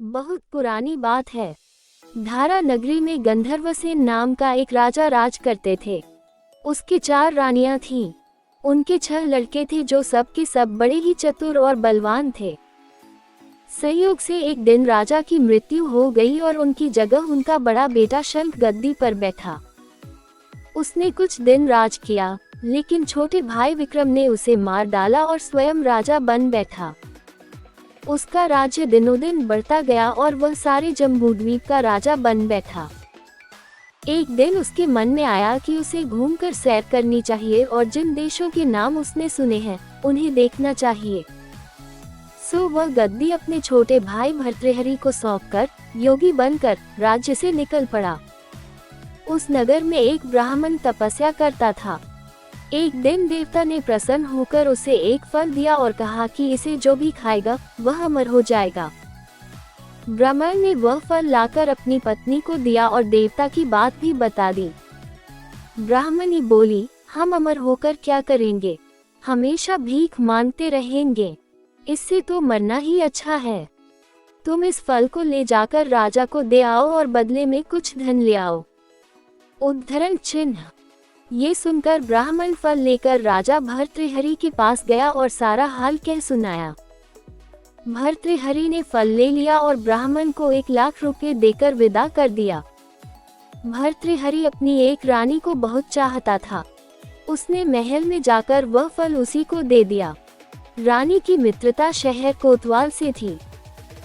बहुत पुरानी बात है। धारा नगरी में गंधर्वसेन नाम का एक राजा राज करते थे। उसकी 4 रानियां थीं। उनके 6 लड़के थे जो सब के सब बड़े ही चतुर और बलवान थे। संयोग से एक दिन राजा की मृत्यु हो गई और उनकी जगह उनका बड़ा बेटा शल्क गद्दी पर बैठा। उसने कुछ दिन राज किया, लेकिन छोटे भाई विक्रम ने उसे मार डाला और स्वयं राजा बन बैठा। उसका राज्य दिनों दिन बढ़ता गया और वह सारे जम्बूद्वीप का राजा बन बैठा। एक दिन उसके मन में आया कि उसे घूमकर सैर करनी चाहिए और जिन देशों के नाम उसने सुने हैं उन्हें देखना चाहिए। सो वह गद्दी अपने छोटे भाई भर्तृहरि को सौंपकर योगी बनकर राज्य से निकल पड़ा। उस नगर में एक ब्राह्मण तपस्या करता था। एक दिन देवता ने प्रसन्न होकर उसे एक फल दिया और कहा कि इसे जो भी खाएगा वह अमर हो जाएगा। ब्राह्मण ने वह फल लाकर अपनी पत्नी को दिया और देवता की बात भी बता दी। ब्राह्मणी बोली, हम अमर होकर क्या करेंगे, हमेशा भीख मांगते रहेंगे, इससे तो मरना ही अच्छा है। तुम इस फल को ले जाकर राजा को दे आओ और बदले में कुछ धन ले आओ। उद्धरण चिन्ह। ये सुनकर ब्राह्मण फल लेकर राजा भर्तृहरि के पास गया और सारा हाल कह सुनाया। भर्तृहरि ने फल ले लिया और ब्राह्मण को 1 लाख रुपए देकर विदा कर दिया। भर्तृहरि अपनी एक रानी को बहुत चाहता था। उसने महल में जाकर वह फल उसी को दे दिया। रानी की मित्रता शहर कोतवाल से थी।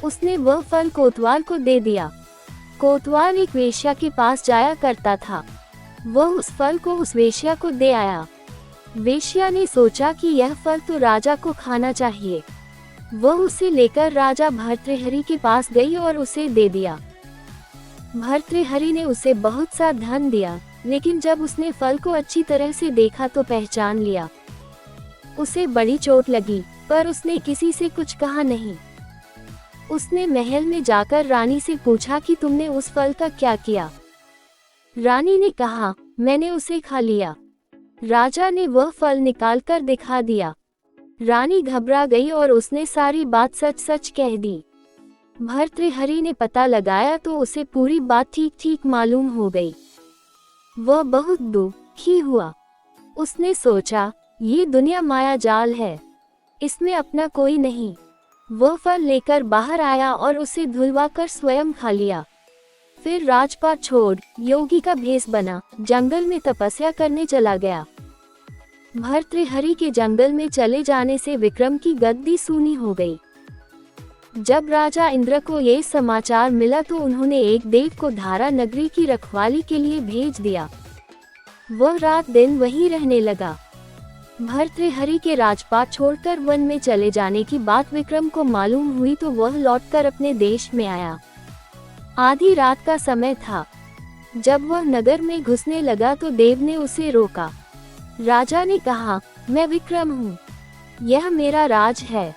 उसने वह फल कोतवाल को दे दिया। कोतवाल एक वेश्या के पास जाया करता था। वह उस फल को उस वेश्या को दे आया। वेश्या ने सोचा कि यह फल तो राजा को खाना चाहिए। वह उसे लेकर राजा भर्तृहरि के पास गई और उसे दे दिया। भर्तृहरि ने उसे बहुत सा धन दिया, लेकिन जब उसने फल को अच्छी तरह से देखा तो पहचान लिया। उसे बड़ी चोट लगी, पर उसने किसी से कुछ कहा नहीं। उसने महल में जाकर रानी से पूछा कि तुमने उस फल का क्या किया। रानी ने कहा, मैंने उसे खा लिया। राजा ने वह फल निकालकर दिखा दिया। रानी घबरा गई और उसने सारी बात सच सच कह दी। भर्तृहरि ने पता लगाया तो उसे पूरी बात ठीक ठीक मालूम हो गई। वह बहुत दुखी हुआ। उसने सोचा, ये दुनिया माया जाल है, इसमें अपना कोई नहीं। वह फल लेकर बाहर आया और उसे धुलवाकर स्वयं खा लिया। फिर राजपाट छोड़ योगी का भेष बना जंगल में तपस्या करने चला गया। भर्तृहरि के जंगल में चले जाने से विक्रम की गद्दी सूनी हो गई। जब राजा इंद्र को ये समाचार मिला तो उन्होंने एक देव को धारा नगरी की रखवाली के लिए भेज दिया। वह रात दिन वहीं रहने लगा। भर्तृहरि के राजपाट छोड़कर वन में चले जाने की बात विक्रम को मालूम हुई तो वह लौटकर अपने देश में आया। आधी रात का समय था। जब वह नगर में घुसने लगा तो देव ने उसे रोका। राजा ने कहा, मैं विक्रम हूँ, यह मेरा राज है,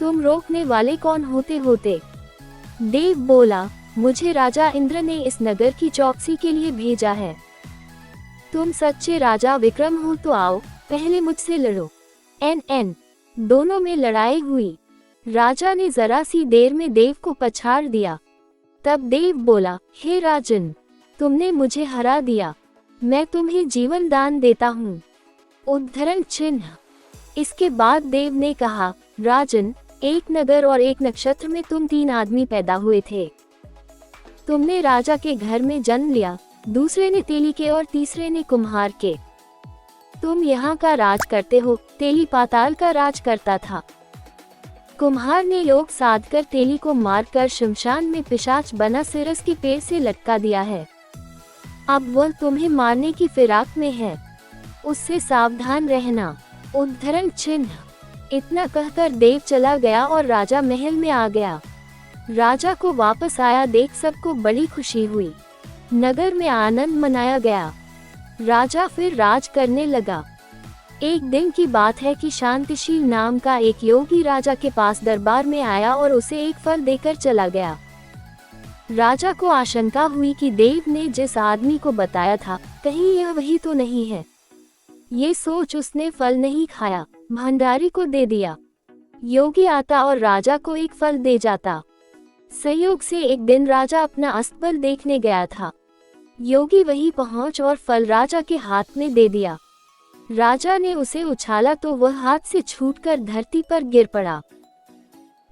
तुम रोकने वाले कौन होते? देव बोला, मुझे राजा इंद्र ने इस नगर की चौकसी के लिए भेजा है। तुम सच्चे राजा विक्रम हो तो आओ, पहले मुझसे लड़ो। एन दोनों में लड़ाई हुई। राजा ने जरा सी देर में देव को पछाड़ दिया। तब देव बोला, हे राजन, तुमने मुझे हरा दिया, मैं तुम्हें जीवन दान देता हूँ। उद्धरण चिन्ह। इसके बाद देव ने कहा, राजन, एक नगर और एक नक्षत्र में तुम 3 आदमी पैदा हुए थे। तुमने राजा के घर में जन्म लिया, दूसरे ने तेली के और तीसरे ने कुम्हार के। तुम यहाँ का राज करते हो, तेली पाताल का राज करता था। कुम्हार ने योग साध कर तेली को मारकर शमशान में पिशाच बना सिरस के पेड़ से लटका दिया है। अब वह तुम्हें मारने की फिराक में है, उससे सावधान रहना। उद्धरण चिन्ह। इतना कहकर देव चला गया और राजा महल में आ गया। राजा को वापस आया देख सबको बड़ी खुशी हुई। नगर में आनंद मनाया गया। राजा फिर राज करने लगा। एक दिन की बात है कि शांतिशील नाम का एक योगी राजा के पास दरबार में आया और उसे एक फल देकर चला गया। राजा को आशंका हुई कि देव ने जिस आदमी को बताया था कहीं यह वही तो नहीं है। ये सोच उसने फल नहीं खाया, भंडारी को दे दिया। योगी आता और राजा को एक फल दे जाता। संयोग से एक दिन राजा अपना अस्तबल देखने गया था। योगी वहीं पहुंच और फल राजा के हाथ में दे दिया। राजा ने उसे उछाला तो वह हाथ से छूटकर धरती पर गिर पड़ा।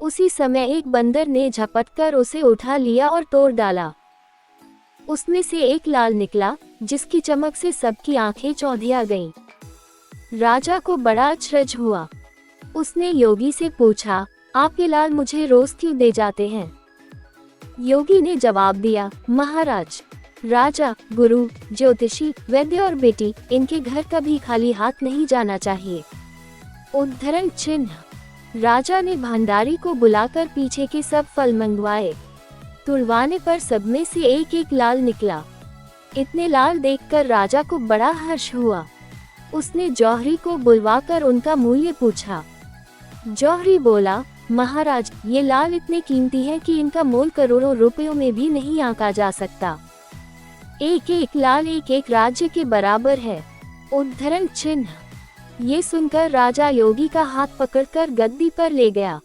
उसी समय एक बंदर ने झपटकर उसे उठा लिया और तोड़ डाला। उसमें से एक लाल निकला, जिसकी चमक से सबकी आंखें चौंधिया गईं। राजा को बड़ा आश्चर्य हुआ। उसने योगी से पूछा, आप ये लाल मुझे रोज क्यों दे जाते हैं? योगी ने जवाब दिया, महाराज, राजा, गुरु, ज्योतिषी, वैद्य और बेटी, इनके घर कभी खाली हाथ नहीं जाना चाहिए। उद्धरण चिन्ह। राजा ने भंडारी को बुलाकर पीछे के सब फल मंगवाए। तुड़वाने पर सब में से एक एक लाल निकला। इतने लाल देखकर राजा को बड़ा हर्ष हुआ। उसने जौहरी को बुलवाकर उनका मूल्य पूछा। जौहरी बोला, महाराज, ये लाल इतने कीमती हैं कि इनका मोल करोड़ों रुपयों में भी नहीं आंका जा सकता। एक एक लाल एक एक राज्य के बराबर है। उद्धरण चिन्ह। ये सुनकर राजा योगी का हाथ पकड़कर गद्दी पर ले गया।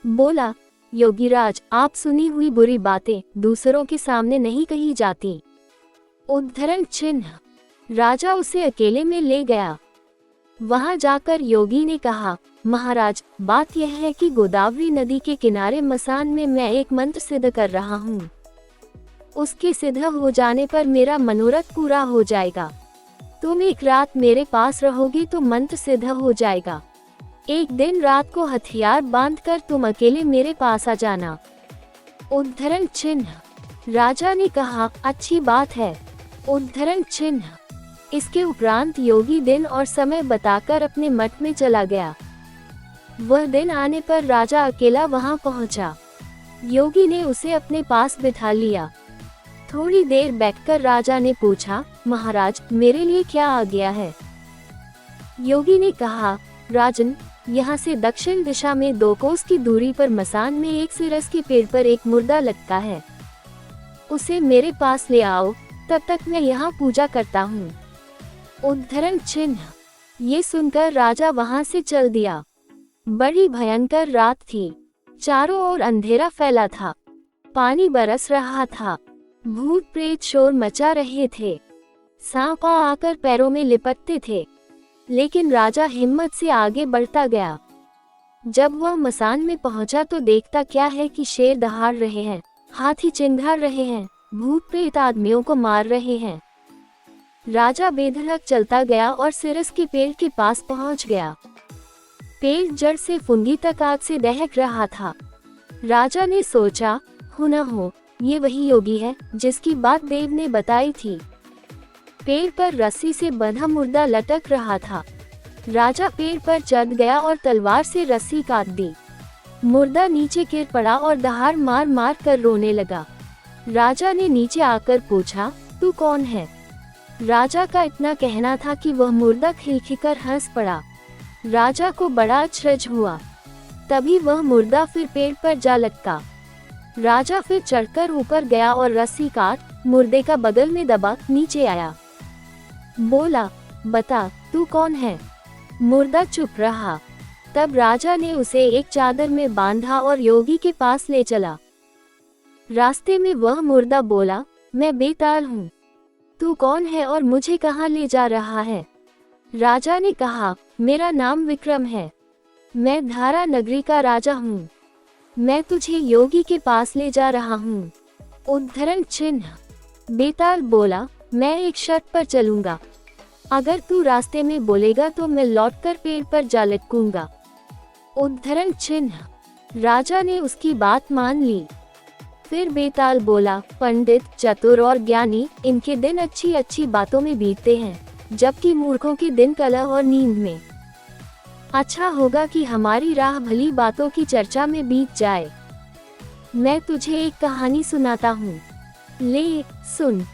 बोला, योगीराज, आप सुनी हुई बुरी बातें दूसरों के सामने नहीं कही जाती। उद्धरण चिन्ह। राजा उसे अकेले में ले गया। वहां जाकर योगी ने कहा, महाराज, बात यह है कि गोदावरी नदी के किनारे मसान में मैं एक मंत्र सिद्ध कर रहा हूँ। उसके सिद्ध हो जाने पर मेरा मनोरथ पूरा हो जाएगा। तुम एक रात मेरे पास रहोगे तो मंत्र सिद्ध हो जाएगा। एक दिन रात को हथियार बांधकर तुम अकेले मेरे पास आ जाना। उद्धरण चिन्ह। राजा ने कहा, अच्छी बात है। उद्धरण चिन्ह। इसके उपरांत योगी दिन और समय बताकर अपने मठ में चला गया। वह दिन आने पर राजा अकेला वहां पहुंचा। योगी ने उसे अपने पास बिठा लिया। थोड़ी देर बैठकर राजा ने पूछा, महाराज, मेरे लिए क्या आ गया है? योगी ने कहा, राजन, यहाँ से दक्षिण दिशा में 2 कोस की दूरी पर मसान में एक सिरस के पेड़ पर एक मुर्दा लगता है। उसे मेरे पास ले आओ, तब तक मैं यहाँ पूजा करता हूँ। उद्धरण चिन्ह। ये सुनकर राजा वहां से चल दिया। बड़ी भयंकर रात थी। चारों ओर अंधेरा फैला था। पानी बरस रहा था। भूत प्रेत शोर मचा रहे थे। सांप आकर पैरों में लिपटते थे। लेकिन राजा हिम्मत से आगे बढ़ता गया। जब वह मसान में पहुंचा तो देखता क्या है कि शेर दहाड़ रहे हैं, हाथी चिंघाड़ रहे हैं, भूत प्रेत आदमियों को मार रहे हैं। राजा बेधड़क चलता गया और सिरस के पेड़ के पास पहुंच गया। पेड़ जड़ से फुंदी तक आग से दहक रहा था। राजा ने सोचा, हो न हो, ये वही योगी है जिसकी बात देव ने बताई थी। पेड़ पर रस्सी से बंधा मुर्दा लटक रहा था। राजा पेड़ पर चढ़ गया और तलवार से रस्सी काट दी। मुर्दा नीचे गिर पड़ा और दहाड़ मार मार कर रोने लगा। राजा ने नीचे आकर पूछा, तू कौन है? राजा का इतना कहना था कि वह मुर्दा खिलखिलकर हंस पड़ा। राजा को बड़ा आश्चर्य हुआ। तभी वह मुर्दा फिर पेड़ पर जा लटका। राजा फिर चढ़कर ऊपर गया और रस्सी काट मुर्दे का बगल में दबा नीचे आया। बोला, बता, तू कौन है? मुर्दा चुप रहा। तब राजा ने उसे एक चादर में बांधा और योगी के पास ले चला। रास्ते में वह मुर्दा बोला, मैं बेताल हूँ। तू कौन है और मुझे कहाँ ले जा रहा है? राजा ने कहा, मेरा नाम विक्रम है। मैं धारा नगरी का राजा हूँ। मैं तुझे योगी के पास ले जा रहा हूँ। उद्धरण चिन्ह। बेताल बोला, मैं एक शर्त पर चलूंगा। अगर तू रास्ते में बोलेगा तो मैं लौटकर पेड़ पर जा लटकूंगा। उद्धरण चिन्ह। राजा ने उसकी बात मान ली। फिर बेताल बोला, पंडित, चतुर और ज्ञानी, इनके दिन अच्छी अच्छी बातों में बीतते हैं, जबकि मूर्खों के दिन कलह और नींद में। अच्छा होगा कि हमारी राह भली बातों की चर्चा में बीत जाए। मैं तुझे एक कहानी सुनाता हूँ, ले सुन।